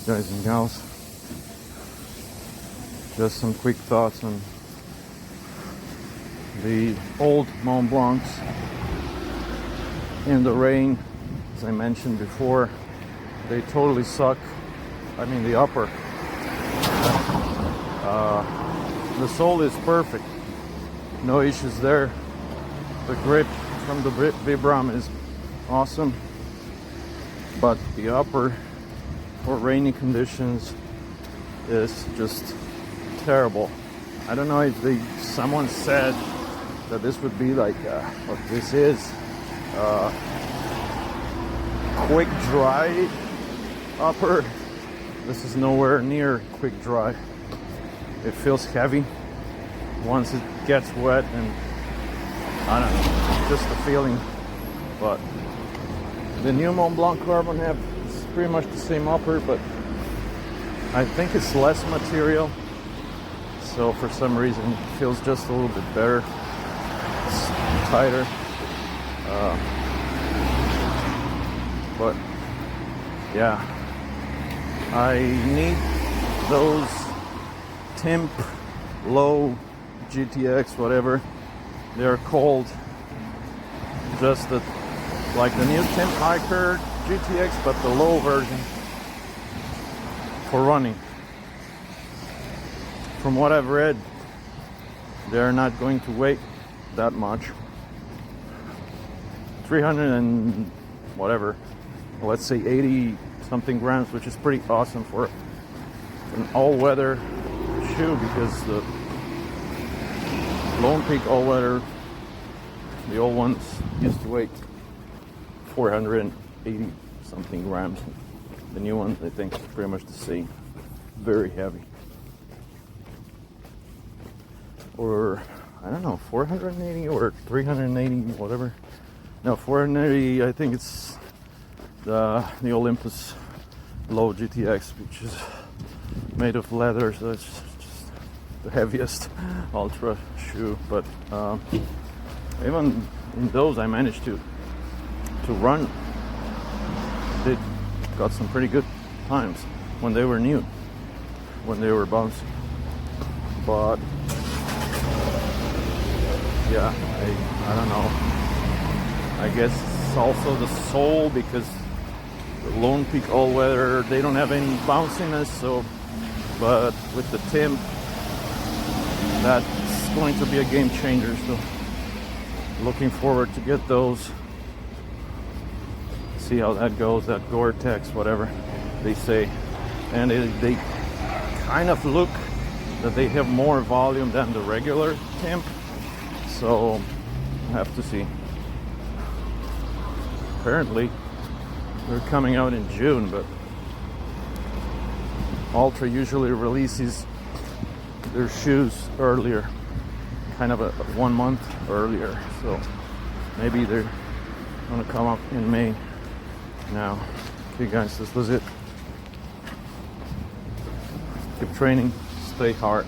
Alright guys and gals, just some quick thoughts on the old Mont Blancs in the rain. As I mentioned before, they totally suck. I mean the upper. The sole is perfect, no issues there. The grip from the Vibram is awesome, but the upper for rainy conditions is just terrible. I don't know if someone said that this would be like what this is, quick dry upper. This is nowhere near quick dry. It feels heavy once it gets wet, and I don't know, just the feeling. But the new Mont Blanc Carbon have pretty much the same upper, but I think it's less material, so for some reason it feels just a little bit better. It's tighter, but yeah, I need those Timp low GTX, whatever they're called, just that, like the new Timp Hiker GTX, but the low version for running. From what I've read, they're not going to weigh that much. 300 and whatever, let's say 80 something grams, which is pretty awesome for an all-weather shoe, because the Lone Peak all-weather, the old ones, used to weigh 480 something grams. The new one, I think, is pretty much the same. Very heavy. Or, I don't know, 480 or 380, whatever. No, 480, I think it's the Olympus Low GTX, which is made of leather, so it's just the heaviest ultra shoe. But even in those, I managed to run. Did got some pretty good times when they were new, when they were bouncy. But yeah, I don't know. I guess it's also the sole, because the Lone Peak all-weather, they don't have any bounciness. So, but with the Timp, that's going to be a game changer. So, looking forward to get those. See how that goes, that Gore-Tex, whatever they say. And they kind of look that they have more volume than the regular Timp, so I have to see. Apparently they're coming out in June, but Altra usually releases their shoes earlier, kind of 1 month earlier, so maybe they're gonna come up in May now. Okay guys, this was it. Keep training, stay hard.